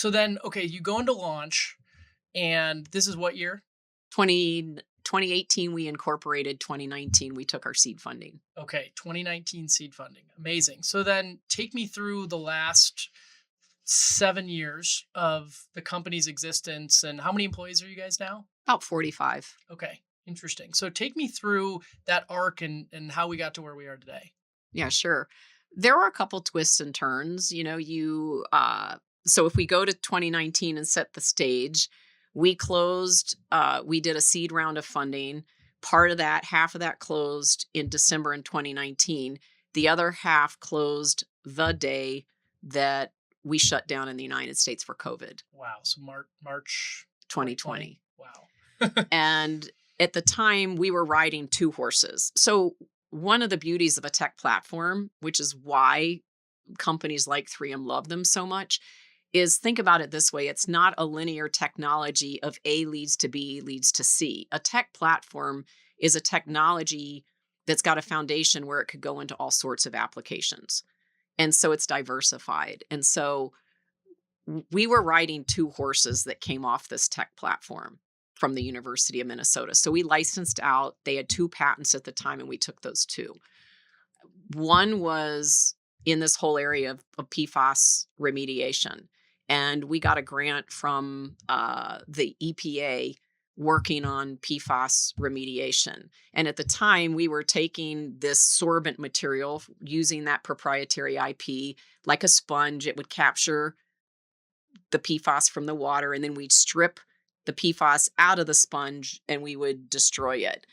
So then, okay, you go into launch, and this is what year? 2018, we incorporated. 2019, we took our seed funding. Okay, 2019 seed funding. Amazing. So then take me through the last 7 years of the company's existence, and how many employees are you guys now? About 45. Okay, interesting. So take me through that arc and how we got to where we are today. Yeah, sure. There were a couple twists and turns. So if we go to 2019 and set the stage, we did a seed round of funding. Part of that, half of that closed in December in 2019. The other half closed the day that we shut down in the United States for COVID, Wow. So March 2020. 2020. Wow. And at the time, we were riding two horses. So, one of the beauties of a tech platform, which is why companies like 3M love them so much, is think about it this way: it's not a linear technology of A leads to B leads to C. A tech platform is a technology that's got a foundation where it could go into all sorts of applications. And so it's diversified. And so we were riding two horses that came off this tech platform from the University of Minnesota. So we licensed out. They had two patents at the time, and we took those two. One was in this whole area of PFAS remediation. And we got a grant from the EPA working on PFAS remediation. And at the time, we were taking this sorbent material, using that proprietary IP like a sponge. It would capture the PFAS from the water, and then we'd strip the PFAS out of the sponge and we would destroy it.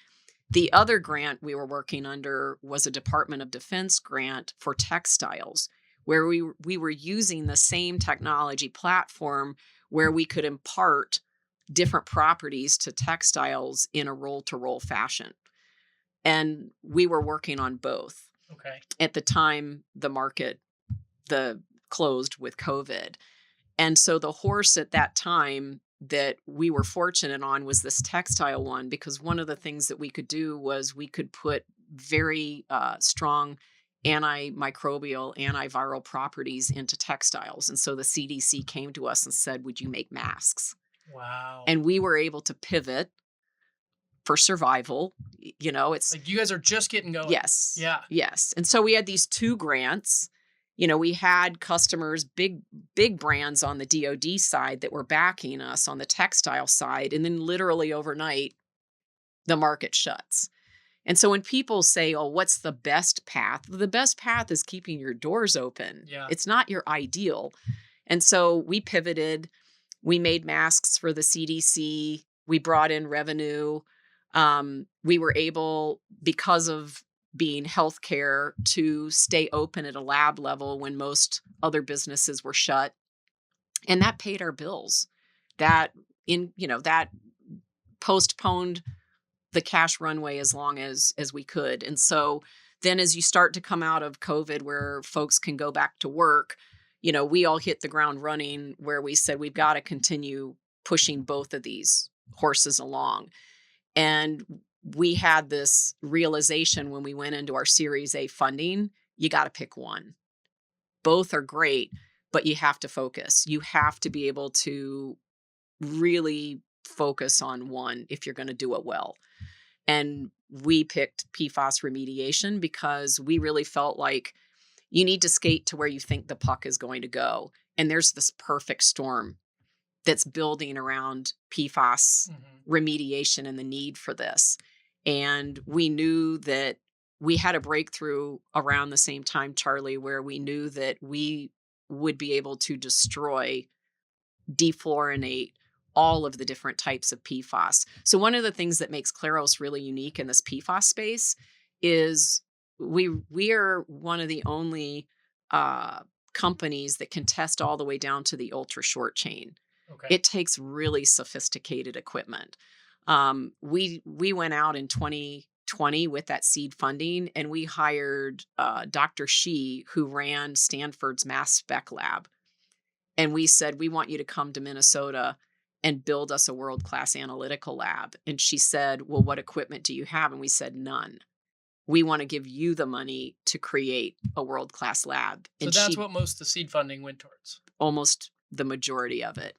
The other grant we were working under was a Department of Defense grant for textiles, where we were using the same technology platform where we could impart different properties to textiles in a roll to roll fashion. And we were working on both. Okay. At the time, the closed with COVID. And so the horse at that time that we were fortunate on was this textile one, because one of the things that we could do was we could put very strong anti-microbial, antiviral properties into textiles. And so the CDC came to us and said, would you make masks? Wow. And we were able to pivot for survival. It's Like you guys are just getting going. yes, Yeah. yes. And so we had these two grants. We had customers, big brands on the DoD side that were backing us on the textile side. And then literally overnight, the market shuts. And so when people say, oh, what's the best path? The best path is keeping your doors open. Yeah. It's not your ideal. And so we pivoted. We made masks for the CDC. We brought in revenue. We were able, because of being healthcare, to stay open at a lab level when most other businesses were shut. And that paid our bills. That postponed the cash runway as long as we could. And so then as you start to come out of COVID, where folks can go back to work, we all hit the ground running, where we said we've got to continue pushing both of these horses along. And we had this realization when we went into our Series A funding: you got to pick one. Both are great, but you have to focus. You have to be able to really focus on one if you're going to do it well. And we picked PFAS remediation because we really felt like you need to skate to where you think the puck is going to go. And there's this perfect storm that's building around PFAS remediation and the need for this. And we knew that we had a breakthrough around the same time, Charlie, where we knew that we would be able to destroy, defluorinate all of the different types of PFAS. So one of the things that makes Claros really unique in this PFAS space is we are one of the only companies that can test all the way down to the ultra short chain. Okay. It takes really sophisticated equipment. We went out in 2020 with that seed funding, and we hired Dr. Shi, who ran Stanford's mass spec lab. And we said, we want you to come to Minnesota and build us a world-class analytical lab. And she said, well, what equipment do you have? And we said, none. We want to give you the money to create a world-class lab. So And that's she what most of the seed funding went towards. almost the majority of it.